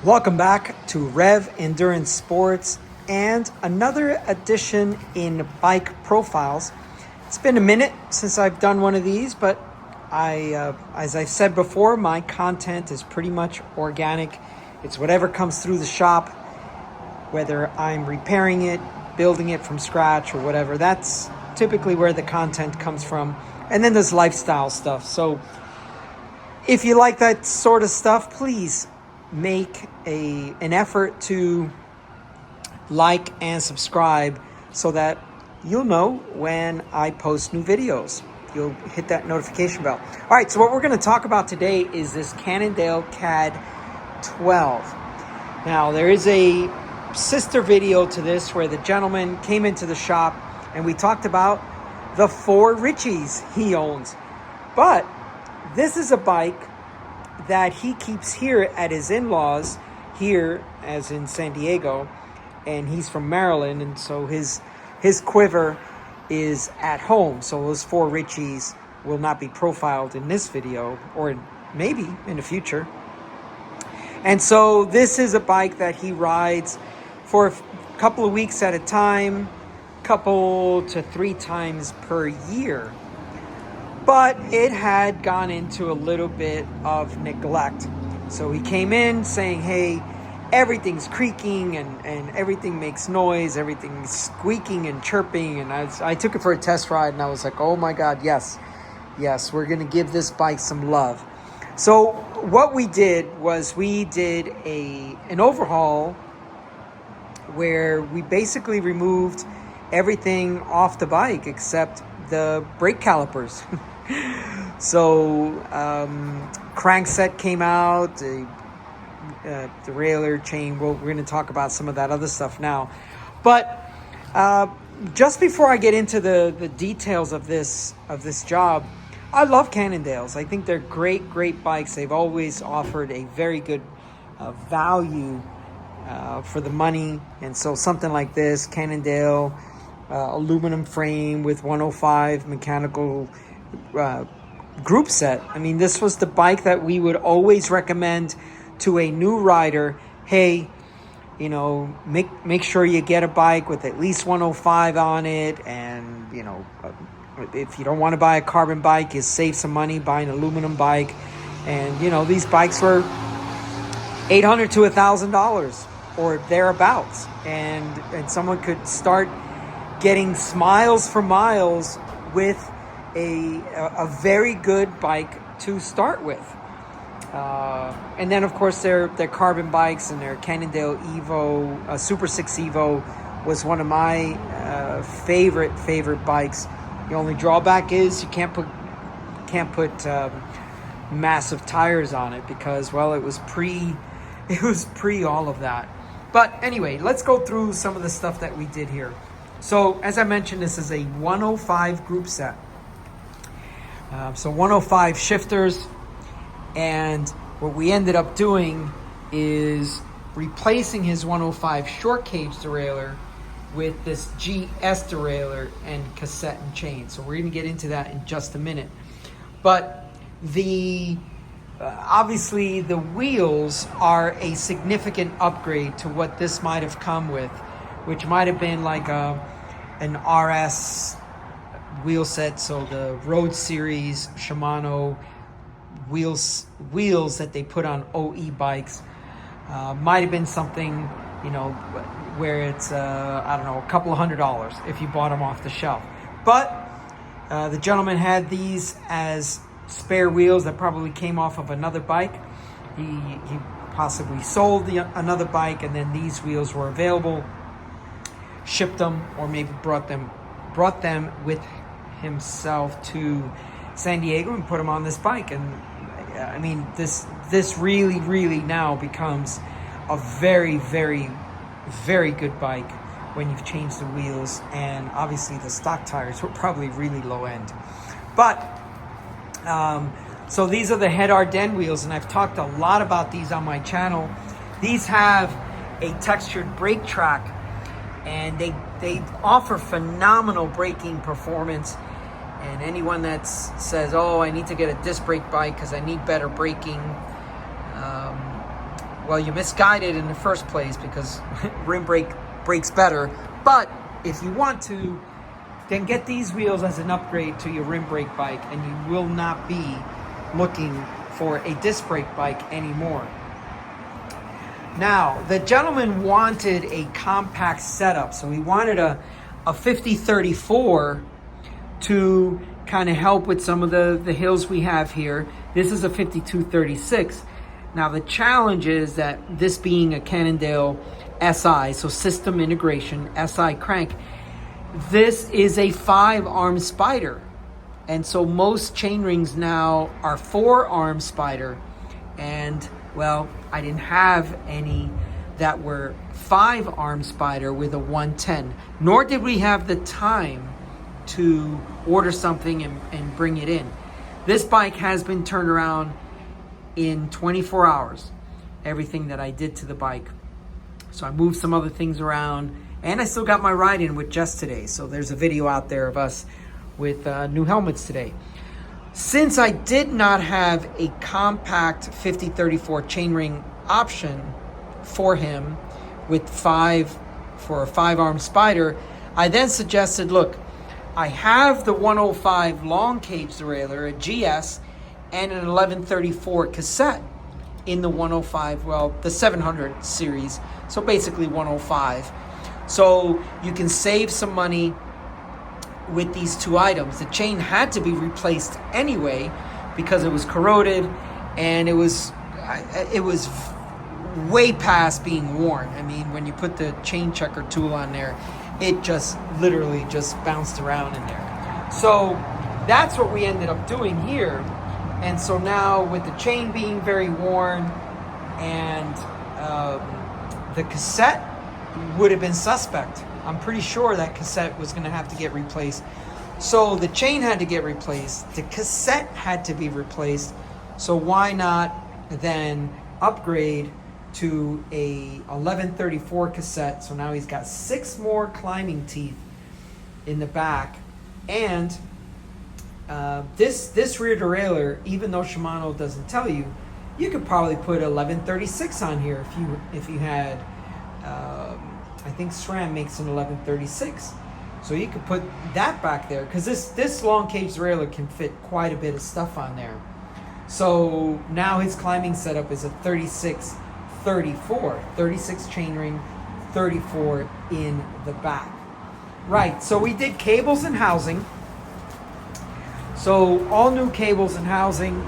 Welcome back to REV Endurance Sports and another edition in bike profiles. It's been a minute since I've done one of these, but as I said before, my content is pretty much organic. It's whatever comes through the shop, whether I'm repairing it, building it from scratch or whatever. That's typically where the content comes from. And then there's lifestyle stuff. So if you like that sort of stuff, please make an effort to like and subscribe so that you'll know when I post new videos. You'll hit that notification bell. All right, so what we're going to talk about today is this Cannondale CAAD12. Now, there is a sister video to this where the gentleman came into the shop and we talked about the 4 Richies he owns. But this is a bike that he keeps here at his in-laws, here as in San Diego, and he's from Maryland, and so his quiver is at home. So those 4 Richies will not be profiled in this video, or maybe in the future. And so this is a bike that he rides for a couple of weeks at a time, couple to 3 times per year. But it had gone into a little bit of neglect. So he came in saying, hey, everything's creaking and everything makes noise, everything's squeaking and chirping. And I took it for a test ride and I was like, oh my God, yes, we're going to give this bike some love. So what we did was we did an overhaul where we basically removed everything off the bike except the brake calipers. So crankset came out, the derailleur chain. We're going to talk about some of that other stuff now. But just before I get into the details of this job, I love Cannondales. I think they're great bikes. They've always offered a very good value for the money. And so something like this, Cannondale, aluminum frame with 105 mechanical group set. I mean, this was the bike that we would always recommend to a new rider. Hey, you know, make sure you get a bike with at least 105 on it, and you know, if you don't want to buy a carbon bike, you save some money, buy an aluminum bike. And you know, these bikes were $800 to $1,000 or thereabouts, and someone could start getting smiles for miles with a very good bike to start with. And then of course their carbon bikes and their Cannondale Evo, Super 6 Evo was one of my favorite bikes. The only drawback is you can't put massive tires on it because, well, it was pre all of that. But anyway, let's go through some of the stuff that we did here. So as I mentioned, this is a 105 group set. So 105 shifters, and what we ended up doing is replacing his 105 short cage derailleur with this GS derailleur and cassette and chain. So we're going to get into that in just a minute. But obviously the wheels are a significant upgrade to what this might have come with, which might have been like an RS wheel set. So the Road Series Shimano wheels that they put on OE bikes might have been something, you know, where it's I don't know, a couple of $100 if you bought them off the shelf. But the gentleman had these as spare wheels that probably came off of another bike. He possibly sold another bike, and then these wheels were available, shipped them, or maybe brought them with himself to San Diego and put them on this bike. And I mean, this really now becomes a very good bike when you've changed the wheels, and obviously the stock tires were probably really low end. But so these are the Head Ardennes wheels, and I've talked a lot about these on my channel. These have a textured brake track, and they offer phenomenal braking performance. And anyone that says, oh, I need to get a disc brake bike because I need better braking, well, you misguided in the first place because rim brake brakes better. But if you want to, then get these wheels as an upgrade to your rim brake bike, and you will not be looking for a disc brake bike anymore. Now, the gentleman wanted a compact setup, so he wanted a 5034 to kind of help with some of the hills we have here. This is a 5236. Now, the challenge is that this being a Cannondale SI, so system integration, SI crank, this is a 5-arm spider. And so most chain rings now are 4-arm spider. And, well, I didn't have any that were 5-arm spider with a 110, nor did we have the time to order something and bring it in. This bike has been turned around in 24 hours, everything that I did to the bike. So I moved some other things around, and I still got my ride in with Jess today. So there's a video out there of us with new helmets today. Since I did not have a compact 5034 chainring option for him with a 5-arm spider, I then suggested, look, I have the 105 long cage derailleur, a GS, and an 1134 cassette in the 105, well, the 700 series, so basically 105. So you can save some money with these two items. The chain had to be replaced anyway because it was corroded, and it was way past being worn. I mean, when you put the chain checker tool on there, it just literally just bounced around in there. So that's what we ended up doing here. And so now with the chain being very worn, and the cassette would have been suspect. I'm pretty sure that cassette was going to have to get replaced. So the chain had to get replaced. The cassette had to be replaced. So why not then upgrade to a 1134 cassette? So now he's got 6 more climbing teeth in the back. And this rear derailleur, even though Shimano doesn't tell you, you could probably put 1136 on here if you had. I think SRAM makes an 1136, so you could put that back there, because this long cage derailleur can fit quite a bit of stuff on there. So now his climbing setup is a 36-34, 36 chainring, 34 in the back. Right, so we did cables and housing. So all new cables and housing.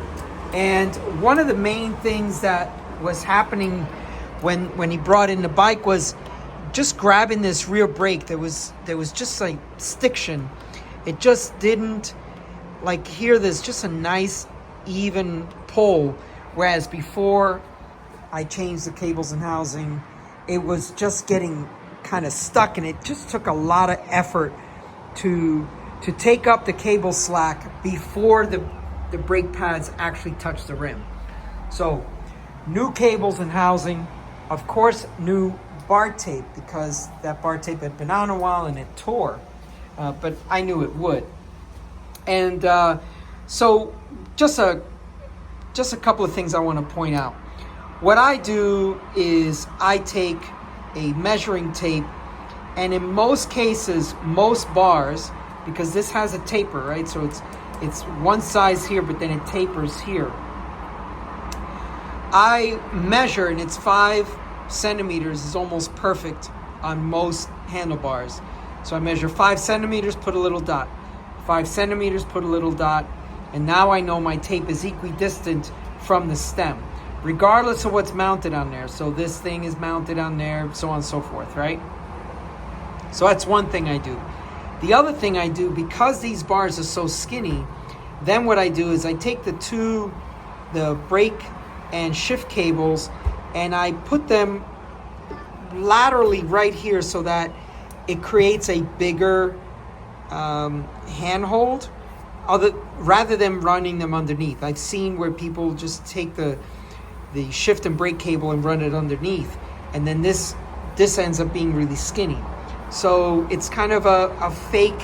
And one of the main things that was happening when he brought in the bike was just grabbing this rear brake. There was just like stiction. It just didn't, like here there's just a nice even pull, whereas before I changed the cables and housing, it was just getting kind of stuck, and it just took a lot of effort to take up the cable slack before the brake pads actually touch the rim. So new cables and housing, of course new bar tape, because that bar tape had been on a while and it tore, but I knew it would. And so just a couple of things I want to point out. What I do is I take a measuring tape, and in most cases, most bars, because this has a taper, right? So it's one size here, but then it tapers here. I measure, and it's 5 centimeters is almost perfect on most handlebars. So I measure 5 centimeters, put a little dot. 5 centimeters, put a little dot. And now I know my tape is equidistant from the stem, regardless of what's mounted on there. So this thing is mounted on there, so on and so forth, right? So that's one thing I do. The other thing I do, because these bars are so skinny, then what I do is I take the brake and shift cables, and I put them laterally right here so that it creates a bigger handhold, rather than running them underneath. I've seen where people just take the shift and brake cable and run it underneath, and then this ends up being really skinny. So it's kind of a fake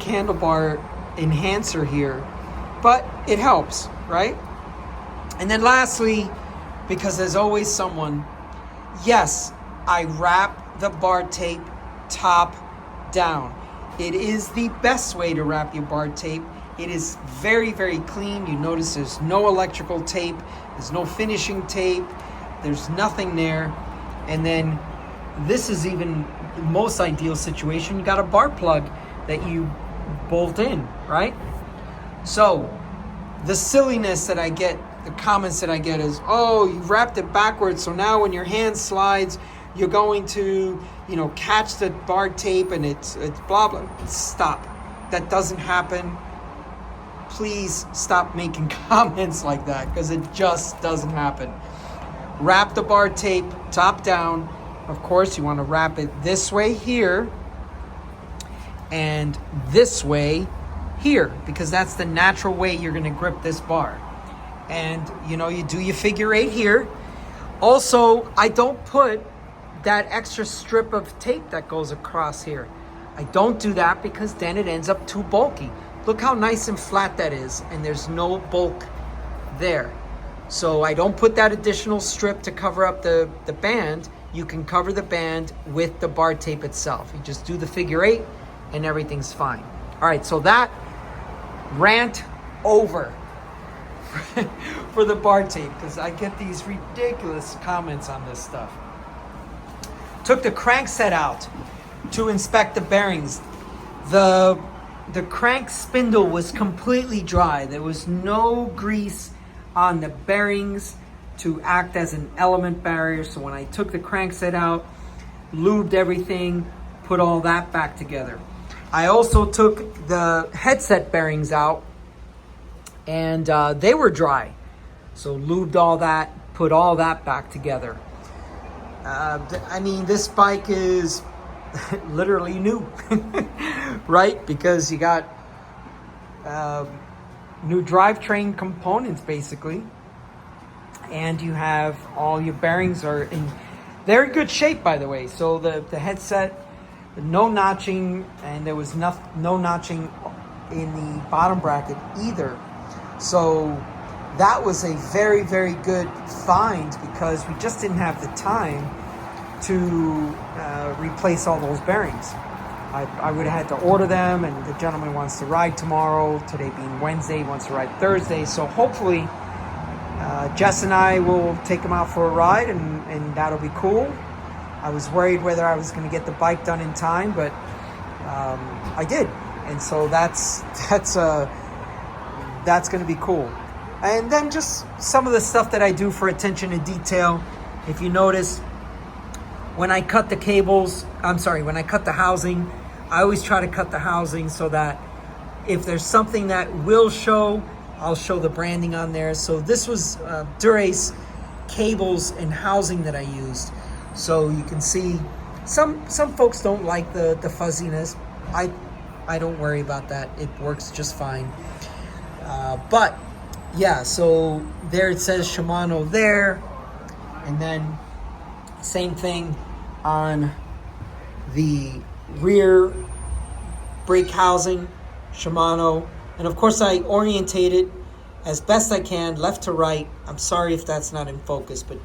handlebar enhancer here, but it helps, right? And then lastly, because there's always someone. Yes, I wrap the bar tape top down. It is the best way to wrap your bar tape. It is very, very clean. You notice there's no electrical tape, there's no finishing tape, there's nothing there. And then this is even the most ideal situation. You got a bar plug that you bolt in, right? So the silliness that I get, the comments that I get is, oh, you wrapped it backwards, so now when your hand slides, you're going to, catch the bar tape and it's blah, blah. Stop. That doesn't happen. Please stop making comments like that, because it just doesn't happen. Wrap the bar tape top down. Of course, you want to wrap it this way here and this way here, because that's the natural way you're going to grip this bar. And you do your figure 8 here. Also, I don't put that extra strip of tape that goes across here. I don't do that because then it ends up too bulky. Look how nice and flat that is, and there's no bulk there. So I don't put that additional strip to cover up the band. You can cover the band with the bar tape itself. You just do the figure 8 and everything's fine. All right, so that rant over for the bar tape, because I get these ridiculous comments on this stuff. Took the crankset out to inspect the bearings. The crank spindle was completely dry. There was no grease on the bearings to act as an element barrier. So when I took the crankset out, lubed everything, put all that back together. I also took the headset bearings out, and they were dry. So lubed all that, put all that back together. This bike is literally new, right? Because you got new drivetrain components, basically. And you have all your bearings they're in good shape, by the way. So the headset, no notching, and there was no notching in the bottom bracket either. So that was a very, very good find, because we just didn't have the time to replace all those bearings. I would have had to order them, and the gentleman wants to ride tomorrow, today being Wednesday, he wants to ride Thursday. So hopefully Jess and I will take him out for a ride, and that'll be cool. I was worried whether I was going to get the bike done in time, but I did. And so that's going to be cool. And then just some of the stuff that I do for attention to detail. If you notice, when I cut the when I cut the housing, I always try to cut the housing so that if there's something that will show, I'll show the branding on there. So this was Durace cables and housing that I used. So you can see some folks don't like the fuzziness. I don't worry about that. It works just fine. But yeah, so there it says Shimano there, and then same thing on the rear brake housing, Shimano. And of course I orientate it as best I can, left to right. I'm sorry if that's not in focus, but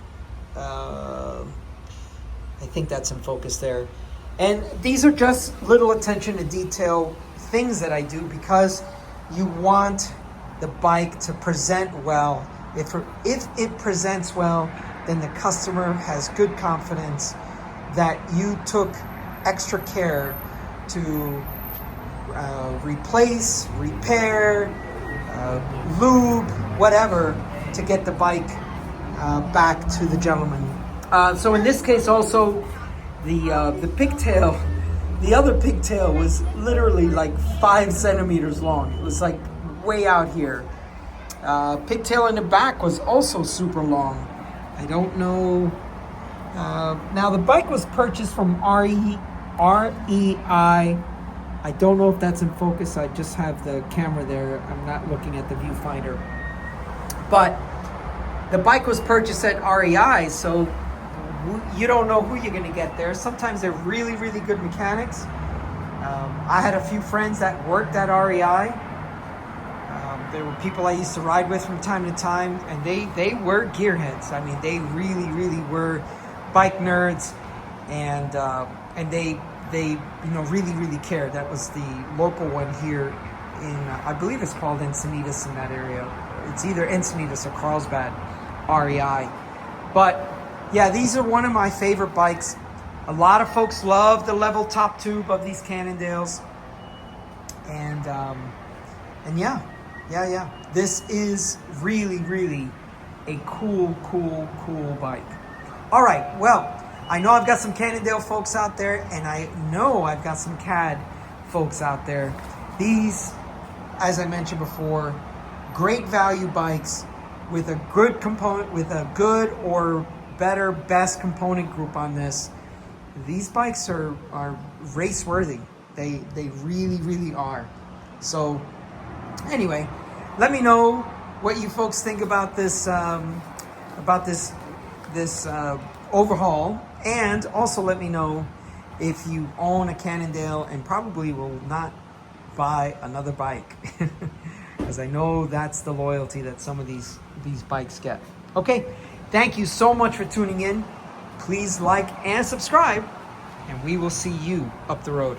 I think that's in focus there. And these are just little attention to detail things that I do, because you want the bike to present well. If it presents well, then the customer has good confidence that you took extra care to replace, repair, lube, whatever, to get the bike back to the gentleman. So in this case also, the pigtail, the other pigtail was literally like 5 centimeters long. It was like way out here. Pigtail in the back was also super long. I don't know. Now the bike was purchased from REI. I don't know if that's in focus. I just have the camera there. I'm not looking at the viewfinder. But the bike was purchased at REI, so you don't know who you're going to get there. Sometimes they're really, really good mechanics. I had a few friends that worked at REI. there were people I used to ride with from time to time, and they were gearheads. I mean, they really were bike nerds, and they really cared. That was the local one here in I believe it's called Encinitas in that area. It's either Encinitas or Carlsbad, REI. But yeah, these are one of my favorite bikes. A lot of folks love the level top tube of these Cannondales, and yeah. This is really a cool bike. All right, well, I know I've got some Cannondale folks out there, and I know I've got some CAD folks out there. These, as I mentioned before, great value bikes with a good component, with a good or better, best component group on this. These bikes are race worthy. They really are. So anyway, let me know what you folks think about this overhaul, and also let me know if you own a Cannondale and probably will not buy another bike, because I know that's the loyalty that some of these bikes get. Okay, thank you so much for tuning in. Please like and subscribe, and we will see you up the road.